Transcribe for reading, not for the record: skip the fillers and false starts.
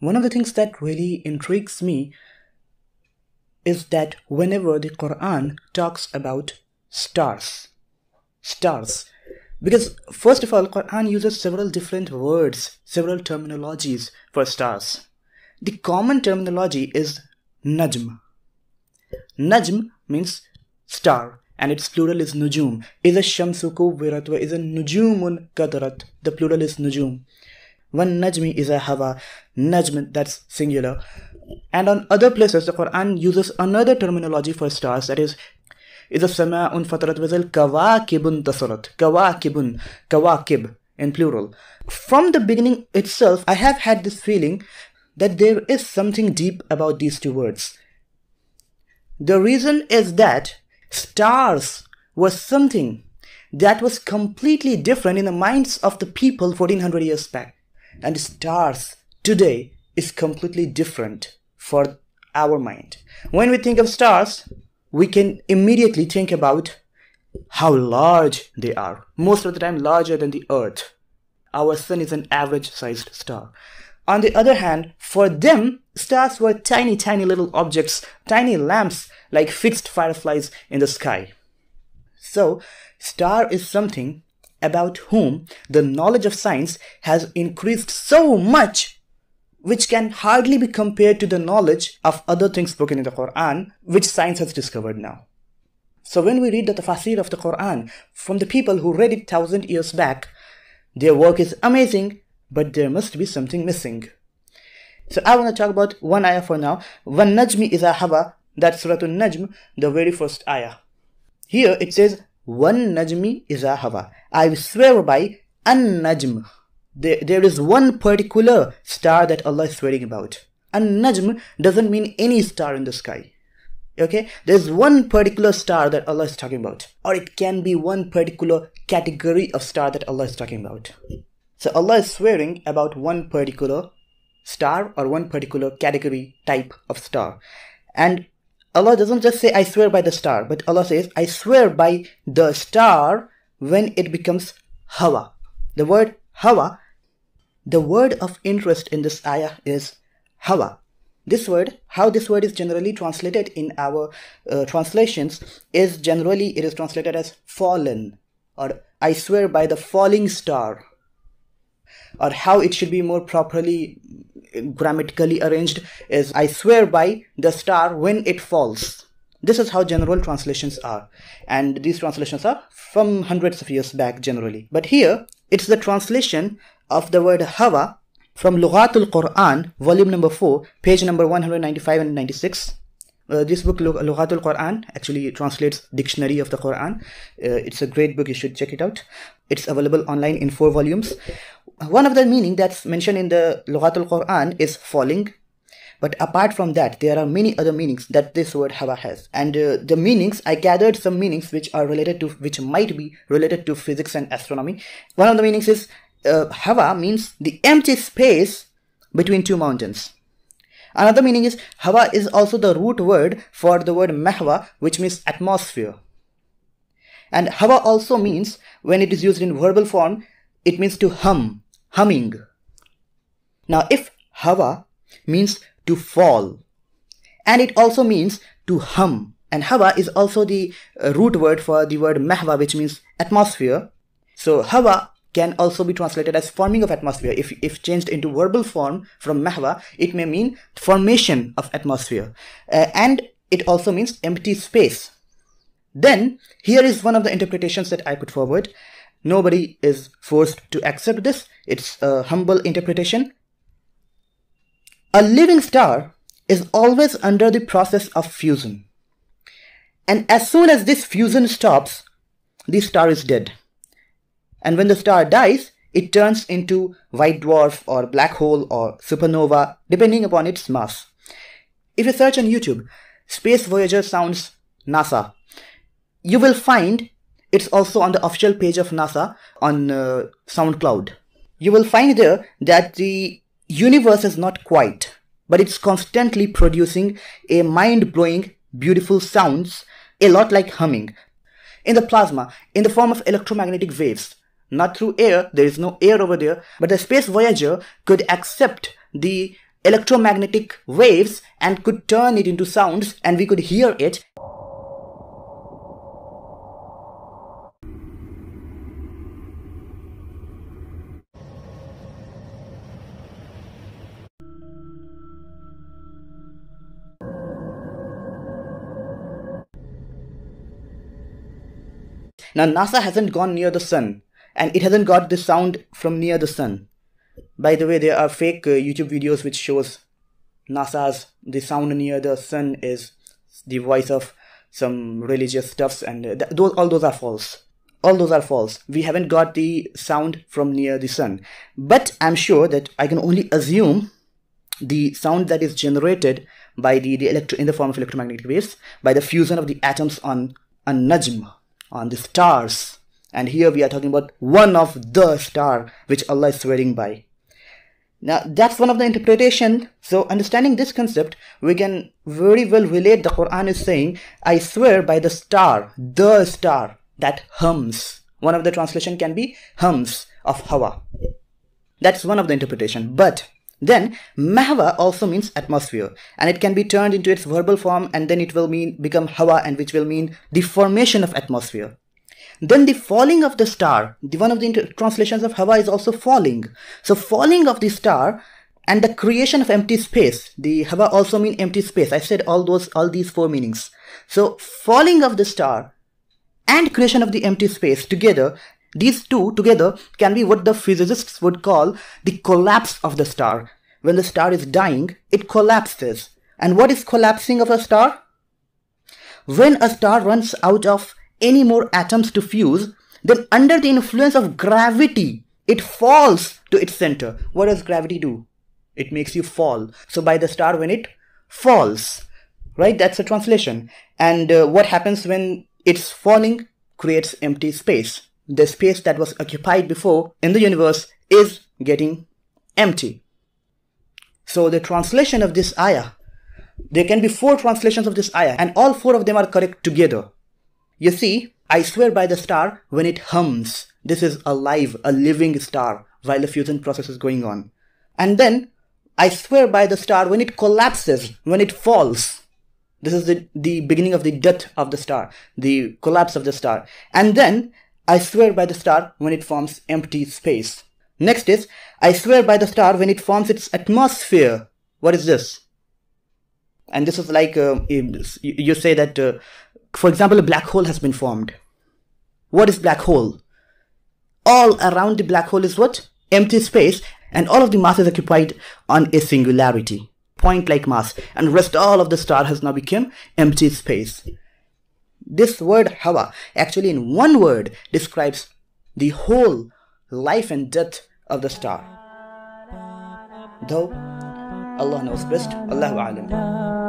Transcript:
One of the things that really intrigues me is that whenever the Quran talks about stars, because first of all, Quran uses several different words, several terminologies for stars. The common terminology is Najm. Najm means star, and its plural is Nujum. Iza shamsu kuwirat wa iza nujumun kadarat. The plural is Nujum. One Najmi is a Hawa. Najm, that's singular. And on other places, the Quran uses another terminology for stars, that is Iza sama'un fatarat wa izal kawakibun tasarat. Kawakib in plural. From the beginning itself, I have had this feeling that there is something deep about these two words. The reason is that stars was something that was completely different in the minds of the people 1400 years back. And stars today is completely different for our mind. When we think of stars, we can immediately think about how large they are. Most of the time larger than the earth. Our sun is an average sized star. On the other hand, for them, stars were tiny little objects, tiny lamps like fixed fireflies in the sky. So, star is something about whom the knowledge of science has increased so much, which can hardly be compared to the knowledge of other things spoken in the Quran, which science has discovered now. So when we read the tafsir of the Quran from the people who read it 1000 years back, their work is amazing, but there must be something missing. So I want to talk about one ayah for now. One Najmi is a Hawa, that's Surah An Najm, the very first ayah. Here it says, one Najmi is a Hawa. I swear by An Najm. There is one particular star that Allah is swearing about. An Najm doesn't mean any star in the sky. Okay? There's one particular star that Allah is talking about. Or it can be one particular category of star that Allah is talking about. So Allah is swearing about one particular star or one particular category type of star. And Allah doesn't just say, I swear by the star, but Allah says, I swear by the star when it becomes Hawa. The word Hawa, the word of interest in this ayah is Hawa. This word, how this word is generally translated in our translations, is generally, it is translated as fallen, or I swear by the falling star. Or how it should be more properly grammatically arranged is I swear by the star when it falls. This is how general translations are, and these translations are from hundreds of years back generally. But here it's the translation of the word Hawa from Lughaat Al Quran, volume number 4, page number 195 and 96. This book, Lughaat Al Quran, actually translates Dictionary of the Quran. It's a great book, you should check it out. It's available online in 4 volumes. One of the meaning that's mentioned in the Lughaat Al Quran is falling. But apart from that, there are many other meanings that this word Hawa has. And the meanings, I gathered some meanings which might be related to physics and astronomy. One of the meanings is Hawa means the empty space between two mountains. Another meaning is Hawa is also the root word for the word Mahwa, which means atmosphere. And Hawa also means, when it is used in verbal form, it means to humming. Now if Hawa means to fall, and it also means to hum, and Hawa is also the root word for the word Mahwa, which means atmosphere. So Hawa can also be translated as forming of atmosphere. If changed into verbal form from Mahwa, it may mean formation of atmosphere. And it also means empty space. Then, here is one of the interpretations that I put forward. Nobody is forced to accept this. It's a humble interpretation. A living star is always under the process of fusion. And as soon as this fusion stops, the star is dead. And when the star dies, it turns into white dwarf or black hole or supernova, depending upon its mass. If you search on YouTube, Space Voyager sounds NASA, you will find it's also on the official page of NASA on SoundCloud. You will find there that the universe is not quiet, but it's constantly producing a mind-blowing, beautiful sounds, a lot like humming. In the plasma, in the form of electromagnetic waves, not through air, there is no air over there, but the Space Voyager could accept the electromagnetic waves and could turn it into sounds and we could hear it. Now NASA hasn't gone near the sun and it hasn't got the sound from near the sun. By the way, there are fake YouTube videos which shows NASA's the sound near the sun is the voice of some religious stuffs, and all those are false. All those are false. We haven't got the sound from near the sun. But I'm sure that I can only assume the sound that is generated by in the form of electromagnetic waves by the fusion of the atoms on An Najm, on the stars. And here we are talking about one of the star which Allah is swearing by. Now that's one of the interpretation. So understanding this concept, we can very well relate the Quran is saying, I swear by the star that hums. One of the translation can be hums of Hawa. That's one of the interpretation. But then Mahwa also means atmosphere, and it can be turned into its verbal form, and then it will become Hawa, and which will mean the formation of atmosphere. Then the falling of the star, one of the translations of Hawa is also falling. So falling of the star and the creation of empty space. The Hawa also mean empty space. I said all these four meanings. So falling of the star and creation of the empty space together, these two together can be what the physicists would call the collapse of the star. When the star is dying, it collapses. And what is collapsing of a star? When a star runs out of any more atoms to fuse, then under the influence of gravity, it falls to its center. What does gravity do? It makes you fall. So by the star when it falls, right? That's a translation. And what happens when it's falling? Creates empty space. The space that was occupied before in the universe is getting empty. So the translation of this ayah, there can be 4 translations of this ayah, and all 4 of them are correct together. You see, I swear by the star when it hums. This is alive, a living star, while the fusion process is going on. And then, I swear by the star when it collapses, when it falls. This is the beginning of the death of the star, the collapse of the star. And then, I swear by the star when it forms empty space. Next is, I swear by the star when it forms its atmosphere. What is this? And this is like, you say that, for example, a black hole has been formed. What is black hole? All around the black hole is what? Empty space, and all of the mass is occupied on a singularity, point-like mass, and rest all of the star has now become empty space. This word Hawa actually in one word describes the whole life and death of the star. Though Allah knows best, Allahu Alam.